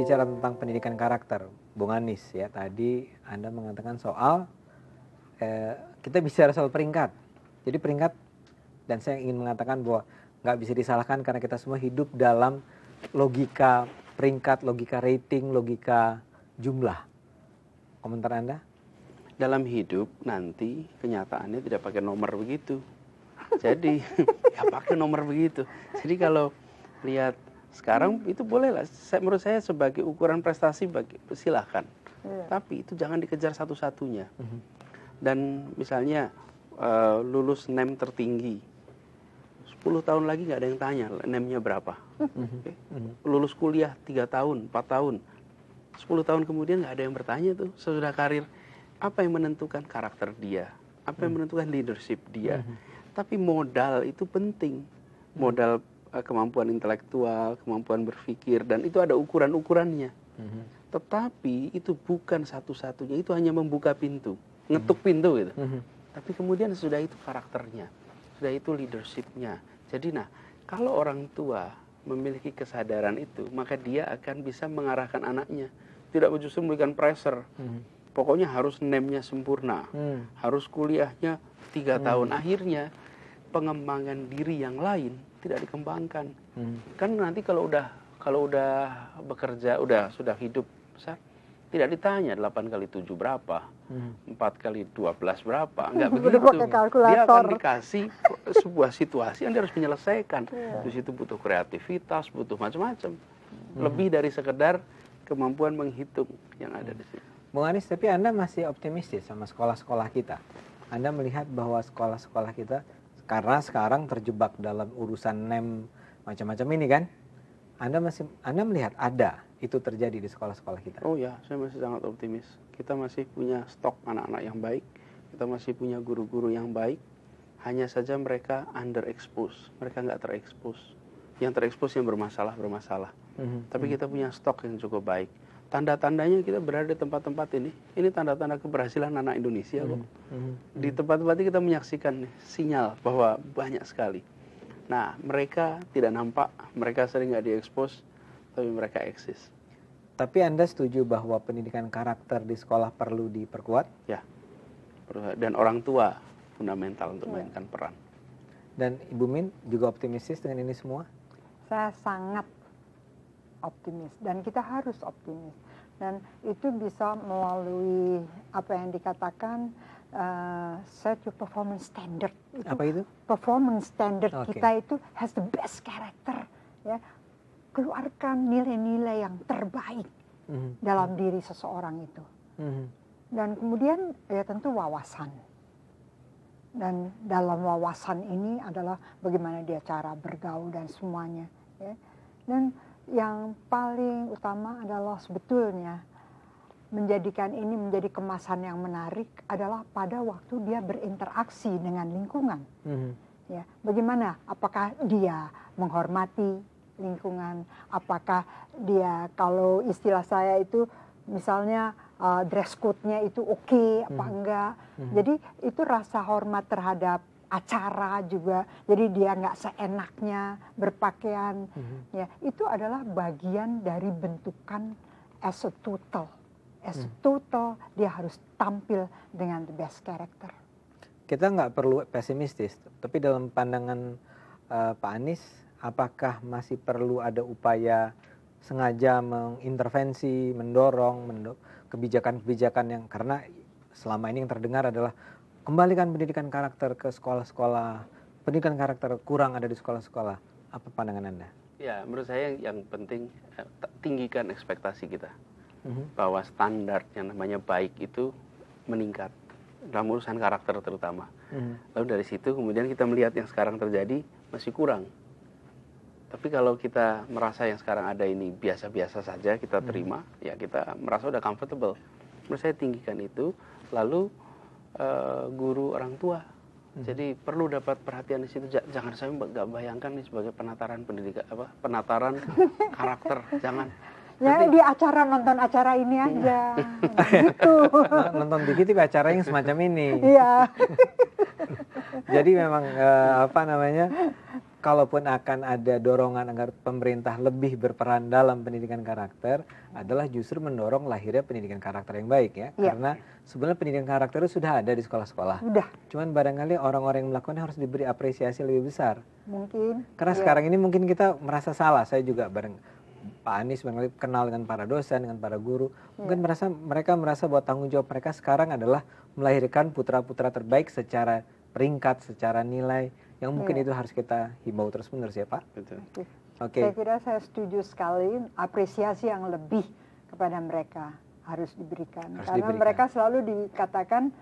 bicara tentang pendidikan karakter, Bung Anies ya, tadi Anda mengatakan soal kita bicara soal peringkat. Jadi peringkat, dan saya ingin mengatakan bahwa nggak bisa disalahkan karena kita semua hidup dalam logika peringkat, logika rating, logika jumlah. Komentar Anda? Dalam hidup nanti kenyataannya tidak pakai nomor begitu. Jadi ya pakai nomor begitu. Jadi kalau lihat sekarang itu bolehlah. Menurut saya sebagai ukuran prestasi silahkan. Tapi itu jangan dikejar satu-satunya. Dan misalnya lulus NEM tertinggi, 10 tahun lagi nggak ada yang tanya NEM-nya berapa. Okay? Lulus kuliah 3 tahun, 4 tahun, 10 tahun kemudian nggak ada yang bertanya tuh sesudah karir. Apa yang menentukan karakter dia? Apa yang menentukan leadership dia? Tapi modal itu penting. Modal kemampuan intelektual, kemampuan berpikir, dan itu ada ukuran-ukurannya. Tetapi itu bukan satu-satunya, itu hanya membuka pintu, ngetuk pintu gitu. Tapi kemudian sudah itu karakternya, sudah itu leadershipnya. Jadi kalau orang tua memiliki kesadaran itu, maka dia akan bisa mengarahkan anaknya. Tidak justru memberikan pressure. Pokoknya harus NEM-nya sempurna, harus kuliahnya 3 tahun. Akhirnya pengembangan diri yang lain tidak dikembangkan. Kan nanti kalau udah bekerja, sudah hidup besar, tidak ditanya 8 kali 7 berapa, 4 kali 12 berapa, enggak begitu. Dia akan dikasih sebuah situasi yang dia harus menyelesaikan. Di situ butuh kreativitas, butuh macam-macam. Lebih dari sekedar kemampuan menghitung yang ada di situ. Bung Anies, tapi Anda masih optimistis sama sekolah-sekolah kita? Anda melihat bahwa sekolah-sekolah kita karena sekarang terjebak dalam urusan NEM macam-macam ini kan? Anda melihat ada itu terjadi di sekolah-sekolah kita? Oh ya, saya masih sangat optimis. Kita masih punya stok anak-anak yang baik. Kita masih punya guru-guru yang baik. Hanya saja mereka underexpose. Mereka nggak terekspos. Yang terekspos yang bermasalah. Tapi kita punya stok yang cukup baik. Tanda-tandanya kita berada di tempat-tempat ini. Ini tanda-tanda keberhasilan anak Indonesia kok. Di tempat-tempat ini kita menyaksikan sinyal bahwa banyak sekali. Nah, mereka tidak nampak, mereka sering nggak diekspos, tapi mereka eksis. Tapi Anda setuju bahwa pendidikan karakter di sekolah perlu diperkuat? Ya, dan orang tua fundamental untuk mainkan peran. Dan Ibu Min juga optimistis dengan ini semua? Saya sangat optimis, dan kita harus optimis. Dan itu bisa melalui apa yang dikatakan set your performance standard. Apa itu? Performance standard kita itu has the best character. Ya. Keluarkan nilai-nilai yang terbaik dalam diri seseorang itu. Dan kemudian ya tentu wawasan. Dan dalam wawasan ini adalah bagaimana dia cara bergaul dan semuanya. Ya. Dan yang paling utama adalah sebetulnya menjadikan ini menjadi kemasan yang menarik adalah pada waktu dia berinteraksi dengan lingkungan. Ya, bagaimana? Apakah dia menghormati lingkungan? Apakah dia, kalau istilah saya itu misalnya dress code-nya itu oke, apa enggak? Jadi itu rasa hormat terhadap acara juga, jadi dia nggak seenaknya berpakaian. Ya, itu adalah bagian dari bentukan as a total. As a total, dia harus tampil dengan the best character. Kita nggak perlu pesimistis, tapi dalam pandangan Pak Anies, apakah masih perlu ada upaya sengaja mengintervensi, mendorong kebijakan-kebijakan yang, karena selama ini yang terdengar adalah kembalikan pendidikan karakter ke sekolah-sekolah, pendidikan karakter kurang ada di sekolah-sekolah. Apa pandangan Anda? Ya, menurut saya yang penting tinggikan ekspektasi kita. Bahwa standar yang namanya baik itu meningkat dalam urusan karakter terutama. Lalu dari situ kemudian kita melihat yang sekarang terjadi masih kurang. Tapi kalau kita merasa yang sekarang ada ini biasa-biasa saja, kita terima, ya kita merasa udah comfortable. Menurut saya tinggikan itu, lalu guru orang tua. Jadi perlu dapat perhatian di situ. Jangan, saya nggak bayangkan nih sebagai penataran pendidikan penataran karakter. Jangan. Ya di acara, nonton acara ini aja. Gitu. Nonton di TV acara yang semacam ini. Iya. Jadi memang kalaupun akan ada dorongan agar pemerintah lebih berperan dalam pendidikan karakter, adalah justru mendorong lahirnya pendidikan karakter yang baik ya. Karena sebenarnya pendidikan karakter itu sudah ada di sekolah-sekolah. Cuman barangkali orang-orang yang melakukannya harus diberi apresiasi lebih besar. Mungkin. Karena sekarang ini mungkin kita merasa salah. Saya juga Pak Anies barangkali kenal dengan para dosen, dengan para guru. Mungkin mereka merasa bahwa tanggung jawab mereka sekarang adalah melahirkan putra-putra terbaik secara peringkat, secara nilai, yang mungkin itu harus kita himbau terus-menerus ya Pak. Betul. Saya kira saya setuju sekali, apresiasi yang lebih kepada mereka harus diberikan. Karena mereka selalu dikatakan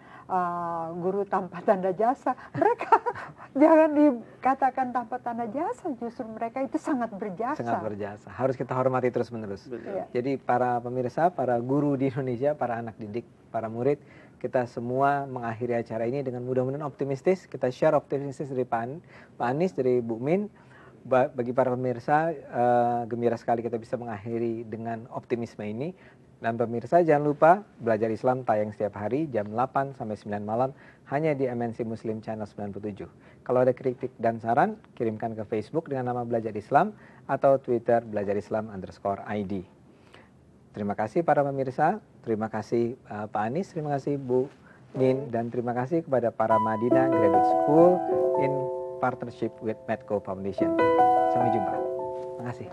guru tanpa tanda jasa. Mereka jangan dikatakan tanpa tanda jasa, justru mereka itu sangat berjasa. Sangat berjasa. Harus kita hormati terus-menerus. Jadi para pemirsa, para guru di Indonesia, para anak didik, para murid, kita semua mengakhiri acara ini dengan mudah-mudahan optimistis. Kita share optimistis dari Pak Anies, dari Bu Min. Bagi para pemirsa, gembira sekali kita bisa mengakhiri dengan optimisme ini. Dan pemirsa jangan lupa Belajar Islam tayang setiap hari jam 8 sampai 9 malam hanya di MNC Muslim Channel 97. Kalau ada kritik dan saran, kirimkan ke Facebook dengan nama Belajar Islam atau Twitter belajarislam_id. Terima kasih para pemirsa, terima kasih Pak Anies, terima kasih Bu Min, dan terima kasih kepada para Madinah Graduate School in partnership with Medco Foundation. Sampai jumpa. Terima kasih.